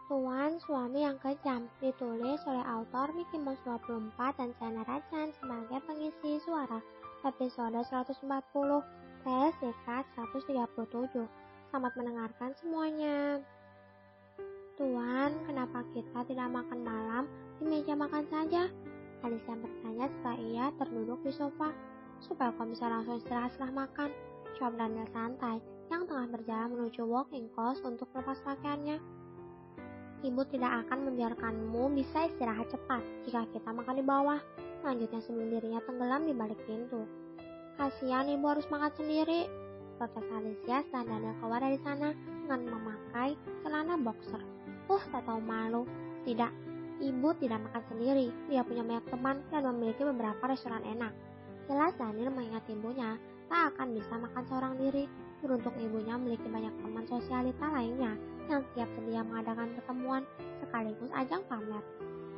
Tuan Suami yang Kejam ditulis oleh autor Mickey Mouse 24 dan Chana Rajan sebagai pengisi suara episode 140 tes singkat 137. Selamat mendengarkan semuanya. Tuan, kenapa kita tidak makan malam di meja makan saja? Alicia bertanya setelah ia terduduk di sofa. Supaya kau bisa langsung istirahat setelah makan, jawab Daniel santai yang tengah berjalan menuju walk-in closet untuk melepas pakaiannya. Ibu tidak akan membiarkanmu bisa istirahat cepat jika kita makan di bawah, lanjutnya sebelum dirinya tenggelam di balik pintu. Kasihan ibu harus makan sendiri, protes Alicia setelah Daniel keluar dari sana dengan memakai celana boxer. Tak tahu malu. Tidak, ibu tidak makan sendiri. Dia punya banyak teman dan memiliki beberapa restoran enak. Jelas Daniel mengingat ibunya tak akan bisa makan seorang diri. Beruntung ibunya memiliki banyak teman sosialita lainnya yang siap sedia mengadakan pertemuan sekaligus ajang pamer.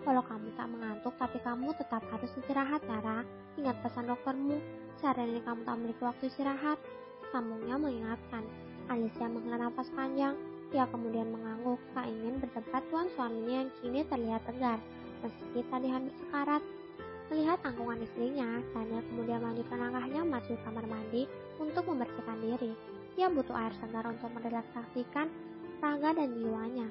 Kalau kamu tak mengantuk tapi kamu tetap harus istirahat, Nara. Ingat pesan doktermu, sehari ini kamu tak memiliki waktu istirahat. Sambungnya mengingatkan. Alicia menghela nafas panjang. Dia kemudian mengangguk, tak ingin berdebat tuan suaminya yang kini terlihat tegar, meski tadi hampir sekarat. Melihat angkungan istrinya, Daniel kemudian melanjutkan langkahnya masuk ke kamar mandi untuk membersihkan diri. Dia butuh air segar untuk merelaksasikan raga dan jiwanya.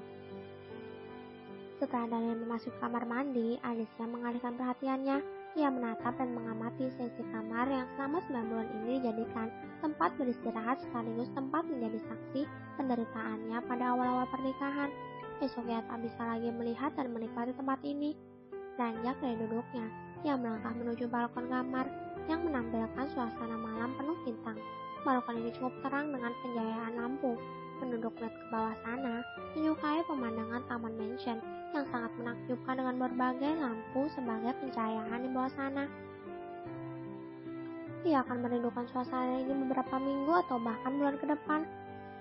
Setelah Daniel memasuki kamar mandi, Alicia mengalihkan perhatiannya. Ia menatap dan mengamati sisi kamar yang selama 9 bulan ini dijadikan tempat beristirahat sekaligus tempat menjadi saksi penderitaannya pada awal-awal pernikahan. Besok ia tak bisa lagi melihat dan menikmati tempat ini. Beranjak dari duduknya, ia melangkah menuju balkon kamar yang menampilkan suasana malam penuh bintang. Balkon ini cukup terang dengan pencahayaan lampu. Penduduk melihat ke bawah sana menyukai pemandangan taman mansion yang sangat menakjubkan dengan berbagai lampu sebagai pencahayaan di bawah sana. Ia akan merindukan suasana ini beberapa minggu atau bahkan bulan ke depan.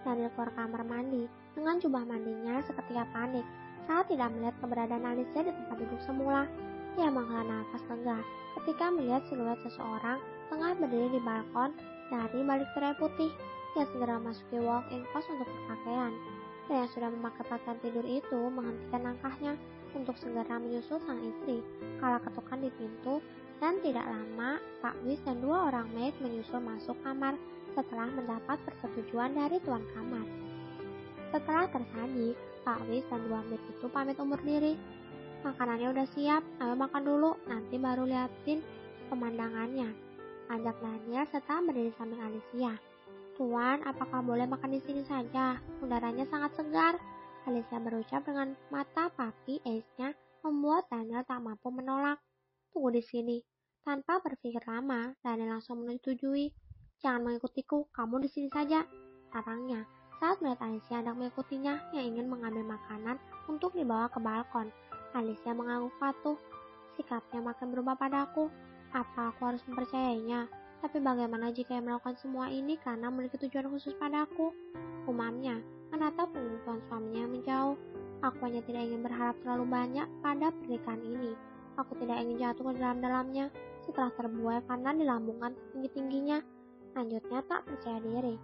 Daniel keluar kamar mandi dengan jubah mandinya seketika panik saat tidak melihat keberadaan Alicia di tempat duduk semula. Ia menghela nafas lega ketika melihat siluet seseorang tengah berdiri di balkon dari balik tirai putih. Ia segera memasuki walk-in closet untuk berpakaian. Dan yang sudah memakai pakaian tidur itu menghentikan langkahnya untuk segera menyusul sang istri. Kala ketukan di pintu dan tidak lama Pak Wis dan 2 orang maid menyusul masuk kamar setelah mendapat persetujuan dari tuan kamar. Setelah tersaji, Pak Wis dan 2 maid itu pamit undur diri. Makanannya udah siap, ayo makan dulu, nanti baru liatin pemandangannya, ajak Daniel setelah berdiri samping Alicia. Tuan, apakah boleh makan di sini saja? Udaranya sangat segar. Alicia berucap dengan mata papi ace-nya membuat Daniel tak mampu menolak. Tunggu di sini. Tanpa berpikir lama, Daniel langsung menyetujui. Jangan mengikutiku, kamu di sini saja, sarangnya. Saat melihat Alicia hendak mengikutinya yang ingin mengambil makanan untuk dibawa ke balkon, Alicia mengangguk patuh. Sikapnya makin berubah padaku. Apa aku harus mempercayainya? Tapi bagaimana jika ia melakukan semua ini karena memiliki tujuan khusus padaku? Umamnya menatap punggung tuan suaminya yang menjauh. Aku hanya tidak ingin berharap terlalu banyak pada pernikahan ini. Aku tidak ingin jatuh ke dalam-dalamnya setelah terbuai karena dilambungkan tinggi-tingginya. Lanjutnya tak percaya diri.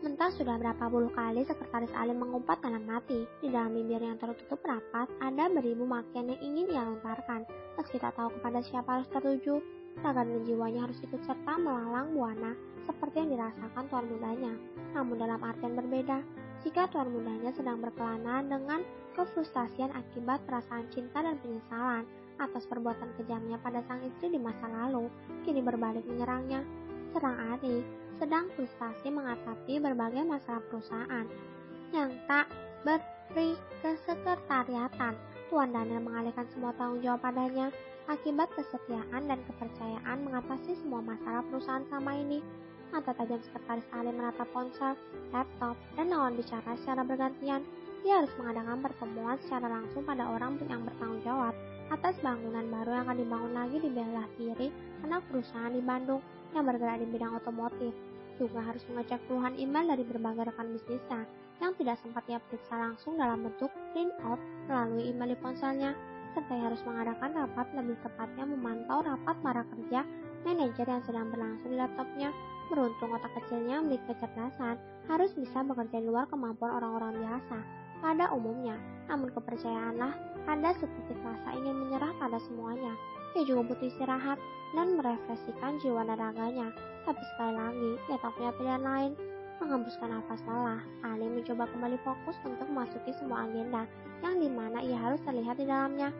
Entah sudah berapa puluh kali sekretaris Alim mengumpat dalam hati. Di dalam bibir yang tertutup rapat ada beribu makian yang ingin ia lontarkan. Meski tak tahu kepada siapa harus tertuju, raga dan jiwanya harus ikut serta melalang buana seperti yang dirasakan tuan mudanya. Namun dalam artian berbeda. Jika tuan mudanya sedang berkelana dengan kefrustasian akibat perasaan cinta dan penyesalan atas perbuatan kejamnya pada sang istri di masa lalu, kini berbalik menyerangnya. Serang Ari sedang frustasi menghadapi berbagai masalah perusahaan yang tak beri kesekretariatan. Tuan Daniel mengalihkan semua tanggung jawab padanya. Akibat kesetiaan dan kepercayaan mengatasi semua masalah perusahaan sama ini. Mata tajam sekretaris Ali menatap ponsel, laptop, dan lawan bicara secara bergantian. Dia harus mengadakan pertemuan secara langsung pada orang yang bertanggung jawab atas bangunan baru yang akan dibangun lagi di belah kiri anak perusahaan di Bandung yang bergerak di bidang otomotif. Juga harus mengecek puluhan email dari berbagai rekan bisnisnya yang tidak sempat ia periksa langsung dalam bentuk print out melalui email di ponselnya. Serta harus mengadakan rapat, lebih tepatnya memantau rapat para kerja manajer yang sedang berlangsung di laptopnya. Beruntung otak kecilnya memiliki kecerdasan, harus bisa bekerja di luar kemampuan orang-orang biasa. pada umumnya. Namun kepercayaanlah, ada setitik rasa ingin menyerah pada semuanya. Ia juga butuh istirahat dan merefleksikan jiwa dan raganya. Tapi sekali lagi, ia tak punya pilihan lain. Menghembuskan nafas lelah, Ali mencoba kembali fokus untuk memasuki semua agenda yang dimana ia harus terlihat di dalamnya.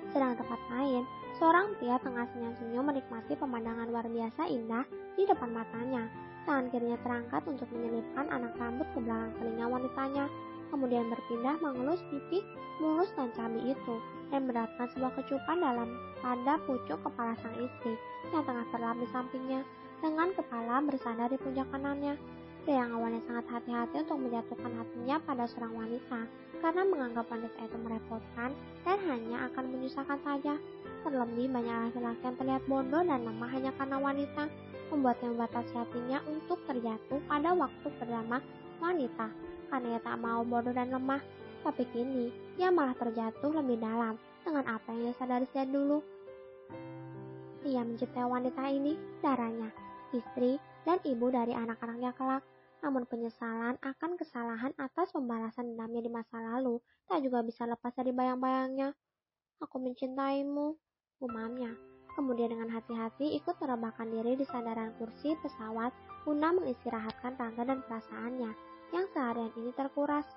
Sedang tempat lain, seorang pria tengah senyum-senyum menikmati pemandangan luar biasa indah di depan matanya. Tangan kirinya terangkat untuk menyelipkan anak rambut ke belakang telinga wanitanya, kemudian berpindah mengelus pipi mulus dan cabi itu, dan menerapkan sebuah kecupan dalam pada pucuk kepala sang istri yang tengah terlap di sampingnya, dengan kepala bersandar di pundak kanannya. Pria yang awalnya sangat hati-hati untuk menjatuhkan hatinya pada seorang wanita, karena menganggap wanita itu merepotkan dan hanya akan menyusahkan saja. Terlebih banyak laki-laki yang terlihat bodoh dan lemah hanya karena wanita, membuatnya membatasi hatinya untuk terjatuh pada waktu pertama wanita, karena ia tak mau bodoh dan lemah. Tapi kini, ia malah terjatuh lebih dalam dengan apa yang ia sadari sejak dulu. Ia mencintai wanita ini, darahnya, istri, dan ibu dari anak-anaknya kelak. Namun penyesalan akan kesalahan atas pembalasan dendamnya di masa lalu tak juga bisa lepas dari bayang-bayangnya. Aku mencintaimu, gumamnya. Kemudian dengan hati-hati ikut merebahkan diri di sandaran kursi pesawat guna mengistirahatkan raga dan perasaannya yang seharian ini terkuras.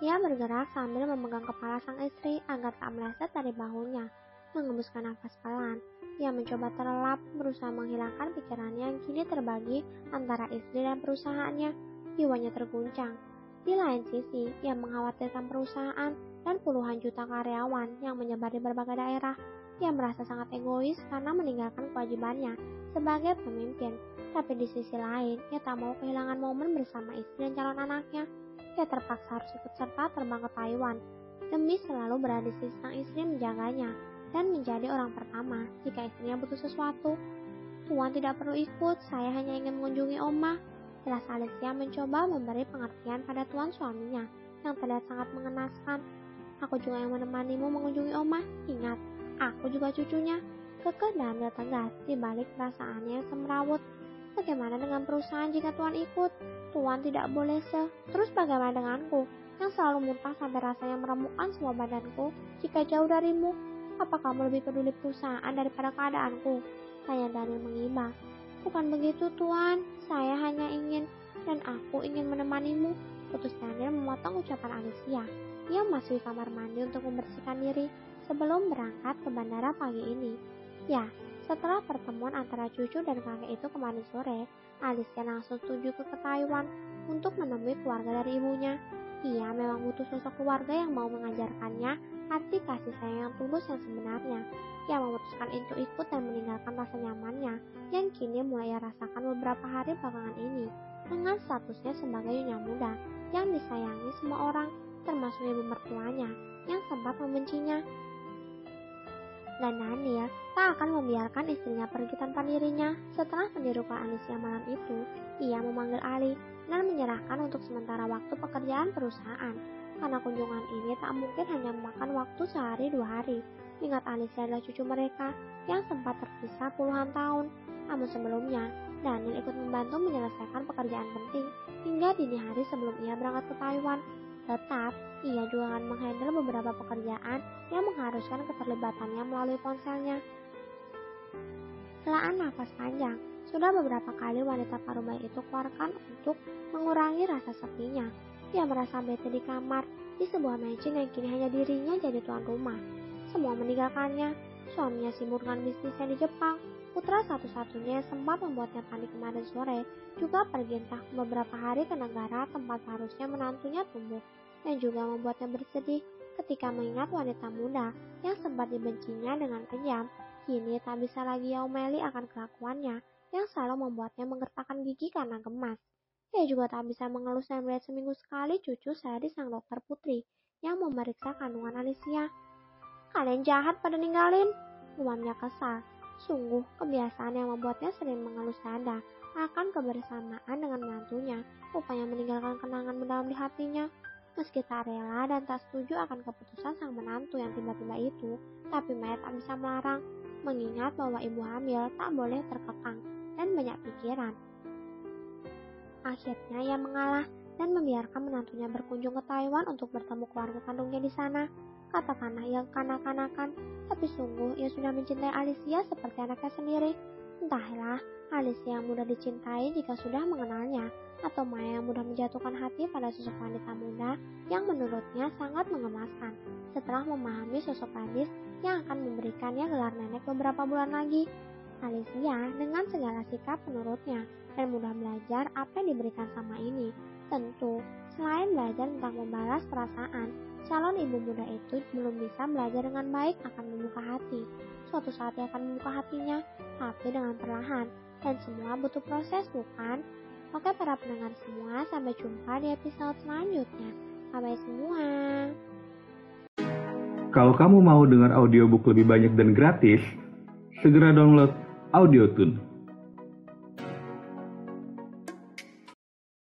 Ia bergerak sambil memegang kepala sang istri agar tak meleset dari bahunya. Mengembuskan nafas pelan, ia mencoba terlelap, berusaha menghilangkan pikirannya yang kini terbagi antara istri dan perusahaannya. Jiwanya terguncang. Di lain sisi, ia mengkhawatirkan perusahaan dan puluhan juta karyawan yang menyebar di berbagai daerah. Ia merasa sangat egois karena meninggalkan kewajibannya sebagai pemimpin. Tapi di sisi lain, ia tak mau kehilangan momen bersama istri dan calon anaknya. Ia terpaksa harus ikut serta terbang ke Taiwan demi selalu berada di sisi sang istri menjaganya dan menjadi orang pertama jika istrinya butuh sesuatu. Tuan tidak perlu ikut, saya hanya ingin mengunjungi Oma. Jelas Alicia mencoba memberi pengertian pada tuan suaminya yang terlihat sangat mengenaskan. Aku juga yang menemanimu mengunjungi Oma. Ingat, aku juga cucunya. Kekeh Daniel tegas di balik perasaannya yang semrawut. Bagaimana dengan perusahaan jika Tuan ikut? Tuan tidak boleh Terus bagaimana denganku, yang selalu muntah sampai rasanya meremukkan semua badanku jika jauh darimu? Apa kamu lebih peduli perusahaan daripada keadaanku? Tanya Daniel mengibah. Bukan begitu Tuan, saya hanya ingin, dan aku ingin menemanimu. Putus Daniel memotong ucapan Alicia. Ia memasuki kamar mandi untuk membersihkan diri sebelum berangkat ke bandara pagi ini. Ya, setelah pertemuan antara cucu dan kakek itu kemarin sore, Alicia langsung setuju ke Taiwan untuk menemui keluarga dari ibunya. Ia memang butuh sosok keluarga yang mau mengajarkannya arti kasih sayang yang tulus yang sebenarnya. Ia memutuskan untuk ikut dan meninggalkan rasa nyamannya yang kini mulai ia rasakan beberapa hari belakangan ini dengan statusnya sebagai nyonya muda yang disayangi semua orang, termasuk ibu mertuanya yang sempat membencinya. Dan Daniel tak akan membiarkan istrinya pergi tanpa dirinya. Setelah menirukan Alicia malam itu, ia memanggil Ali dan menyerahkan untuk sementara waktu pekerjaan perusahaan. Karena kunjungan ini tak mungkin hanya memakan waktu sehari 2 hari. Ingat Alicia adalah cucu mereka yang sempat terpisah puluhan tahun. Namun sebelumnya, Daniel ikut membantu menyelesaikan pekerjaan penting hingga dini hari sebelum ia berangkat ke Taiwan. Tetap, ia juga akan menghandle beberapa pekerjaan yang mengharuskan keterlibatannya melalui ponselnya. Helaan nafas panjang, sudah beberapa kali wanita parubaya itu keluarkan untuk mengurangi rasa sepinya. Ia merasa bete di kamar, di sebuah mansion yang kini hanya dirinya jadi tuan rumah. Semua meninggalkannya, suaminya sibuk dengan bisnisnya di Jepang. Putra satu-satunya yang sempat membuatnya panik kemarin sore juga pergi entah beberapa hari ke negara tempat seharusnya menantunya tumbuh, dan juga membuatnya bersedih ketika mengingat wanita muda yang sempat dibencinya dengan kejam. Kini tak bisa lagi ia omeli akan kelakuannya yang selalu membuatnya menggertakkan gigi karena gemas. Ia juga tak bisa mengelus dan melihat seminggu sekali cucu Sari sang dokter putri yang memeriksa kandungan Alicia. Kalian jahat pada ninggalin, gumamnya kesal. Sungguh kebiasaan yang membuatnya sering mengelus dada akan kebersamaan dengan menantunya, rupanya meninggalkan kenangan mendalam di hatinya. Meski tak rela dan tak setuju akan keputusan sang menantu yang tiba-tiba itu, tapi Maya tak bisa melarang, mengingat bahwa ibu hamil tak boleh terkekang dan banyak pikiran. Akhirnya ia mengalah dan membiarkan menantunya berkunjung ke Taiwan untuk bertemu keluarga kandungnya di sana. Katakanlah ia kanak-kanakan, tapi sungguh ia sudah mencintai Alicia seperti anaknya sendiri. Entahlah, Alicia yang mudah dicintai jika sudah mengenalnya, atau Maya yang mudah menjatuhkan hati pada sosok wanita muda yang menurutnya sangat mengemaskan, setelah memahami sosok gadis yang akan memberikannya gelar nenek beberapa bulan lagi. Alicia dengan segala sikap menurutnya dan mudah belajar apa yang diberikan sama ini. Tentu, selain belajar tentang membalas perasaan, calon ibu muda itu belum bisa belajar dengan baik akan membuka hati. Suatu saat ia akan membuka hatinya, tapi dengan perlahan. Dan semua butuh proses, bukan? Oke para pendengar semua, sampai jumpa di episode selanjutnya. Bye-bye semua. Kalau kamu mau dengar audiobook lebih banyak dan gratis, segera download Audiotune.